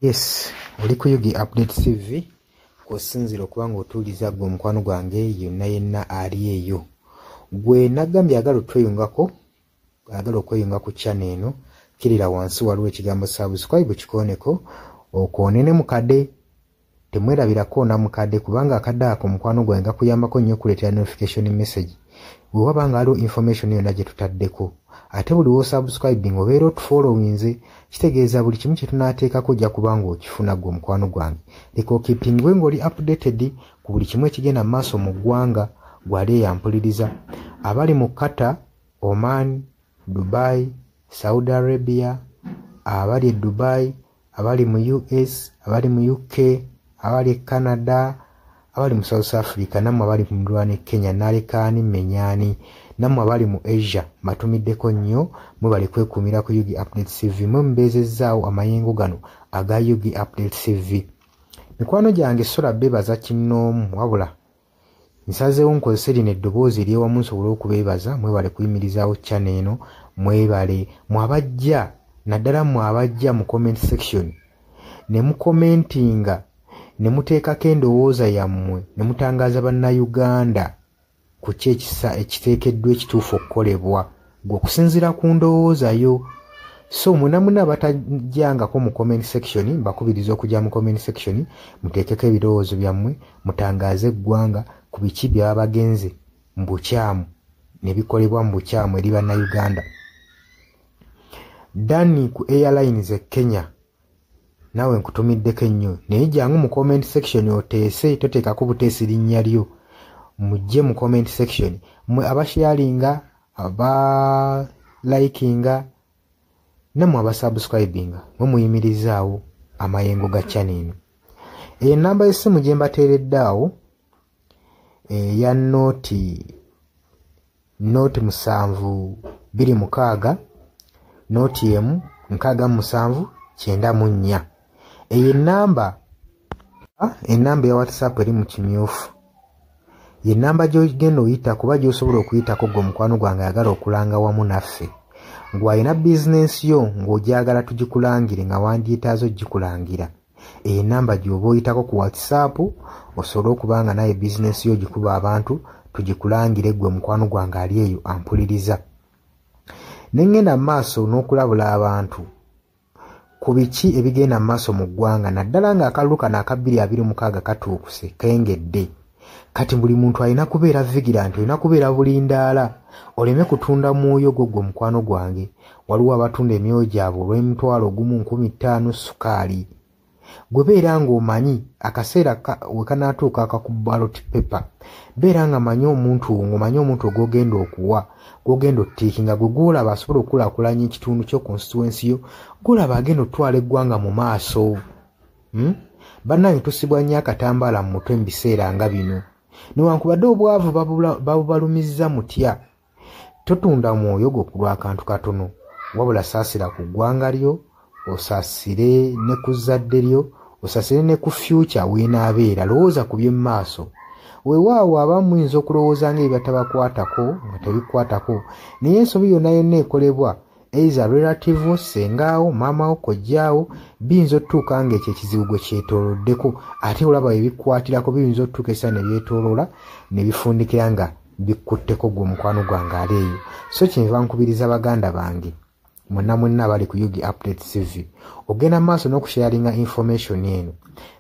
Yes, oli ku Yugi Update TV kusinzira okubanga otuuliza gwe omukwano gwange yonna yenna ali eyo. Gwe nagambye agala otweyungako, agala okweyunga ku channel eno, kirira wansi waliwo ekigambo subscribe kikoneko okoonene mukadde. Temwerabirako na mukadde kubanga akadde ako omukwano gwange kuyambako nnyo kuleetera notification message bwe wabanga waliwo information yonna gye tutaddeko. Ate buli wo subscribing obeera otufollowinze, kitegeeza buli kimu kye tunaateekako ojja kubanga okifuna gwe omukwano gwange. Leka okipingwe ng'oli updated ku buli kimu ekigenda mu maaso mu ggwanga gwali eyampuliriza. Abali mu Qatar, Oman, Dubai, Saudi Arabia, abali e Dubai, abali mu US, abali mu UK, abali e Canada, abali mu South Africa, nammwe abali mu ndwana Kenya, nalekaani menyani, nammwe abali mu Asia, matumiddeko nnyo, mwe bali kwekumira ku Yugi Update TV, mwe mbeezezzaawo amayengo gano aga Yugi Update TV. Mikwano gyange sola beebaza kinnoomu, wabula nsazeewo nkozese lino eddoboozi ery'ewamu nsobole okubeebaza, mwebale kuyimirizaawo channel eno, mwebale mwabajja, naddala mwabajja mu comment section ne mukomentinga ne muteekako endowooza yammwe ne mutangaaza bannayuganda ku ki ekiteekeddwa ekituufu okukolebwa gwe okusinziira ku ndowooza yo. So munamuna batajjangako mu comment section, mbakubiriza okujja mu comment section muteekeko ebirowoozo byammwe, mutangaaze eggwanga ku biki byaba bagenze mu bukyamu ne bikolebwa mu bukyamu eri bannayuganda. Dani ku Airlines e Kenya, nawe nkutumiddeko ennyo, naye jangu mu comment section oteese, toteekako buteesi linnya lyo, mujje mu comment section mwe abasharinga, aba likinga, nammwe abasubscribinga, mwe muyimirizaawo amayengo ga channel eno. Enamba y'essimu gye mbateeredde awo eya nooti 726 nooti emu 679. Eyo enamba ya WhatsApp eri mu kimyufu. Ye namba gy'ogenda oyita kuba gy'osobola okuyitako gwe omukwano gwange ayagala okulanga wamu naffe. Ngw'alina bizinensi yo ng'ogyagala tugikulangire nga wandyetaaza ogikulangira. Eyo namba gy'oba oyitako ku WhatsApp osobole okubanga naye bizinensi yo gikuba abantu tugikulangire gwe omukwano gwange ali eyo ampuliriza. Nengenda mu maaso n'okulabula abantu ku biki ebigenda mu maaso mu ggwanga, naddala ng'akalulu kano aka 2026 katuukuse kengedde. Kati buli muntu alina kubeera vigilant, olina kubeera bulindaala, oleme kutunda mwoyo gwo gwe omukwano gwange. Waliwo abatunda emyoyo gyabwe olw'M1,500 sukaali. Gwe beera ng'omanyi akaseera we kanaatuuka akakuba ballot paper, beera nga manyi omuntu ng'omanyi omuntu ogw'ogenda okuwa, gw'ogenda ottiikinga, gwe gw'olaba asobola okukulaakulanya ekitundu kyo constituency yo, gw'olaba agenda otwala eggwanga mu maaso. Bannange tusibwa nnyo akatambaala mu mutwe mu biseera nga bino. Newankubadde obwavu babubalumizza mutya, totunda mwoyo gwo ku lw'akantu katono, wabula saasira ku ggwanga lyo, osaasire ne ku zadde lyo, osaasire ne ku future weenaabeera. Lowooza ku by'emu maaso. Weewaawo abamu muyinza okulowooza ng'ebyo tabakwatako nga tebikwatako, naye ensobi yonna yonna ekolebwa eiza relative, sengaawo, maamawo, kojjaawo, biyinza otutuuka ng'ekyo ekizibu gwe kyetooloddeko, ate olaba ebikwatirako biyinza otutuuka esa ne byetooloola ne bifundikira nga bikkutteko gwe omukwano gwange ali eyo. So kyenva nkubiriza baganda bange mwenna abali ku Yugi Update TV, ogenda maaso n'okusharinga information eno.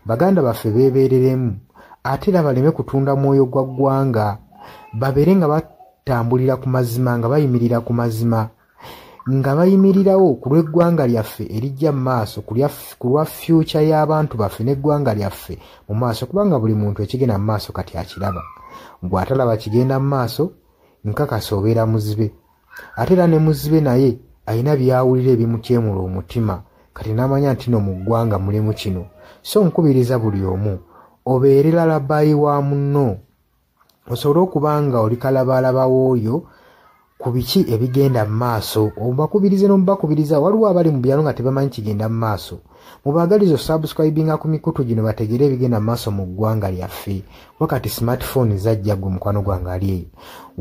Baganda baffe beebereremu, ate era baleme kutunda mwoyo gwa ggwanga, babeere nga batambulira ku mazima nga bayimirira ku mazima nga bayimirirawo ku lw'eggwanga lyaffe erijja mu maaso ku lwa future y'abantu baffe n'eggwanga lyaffe mu maaso kubanga buli muntu ekigenda mu maaso kati akiraba bw'atalaba kigenda mu maaso nkakasa obeera muzibe ate era ne muzibe naye alina byawulira ebimutyemula omutima kati n'amanya nti no mu ggwanga mulimu kino so nkubiriza buli omu obeere lalabayi wa munno osobole okuba nga oli kalabalaba w'oyo ku biki ebigenda mu maaso obakubirize n'omubakubiriza waliwo abali mu byalo nga tebamanyi kigenda mu maaso mubaagaliza subscribinga ku mikutu gino bategere ebigenda mu maaso mu ggwanga lyaffe wakati smartphone zajja gwe mukwano gwange ali eyo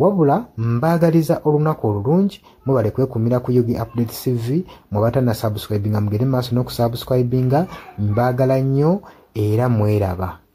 wabula mbaagaliza olunaku olulungi mubale kwekumira ku Yugi Updates TV mubatana subscribinga mugere mu maaso n'okusubscribinga mbaagala nnyo era mweraba.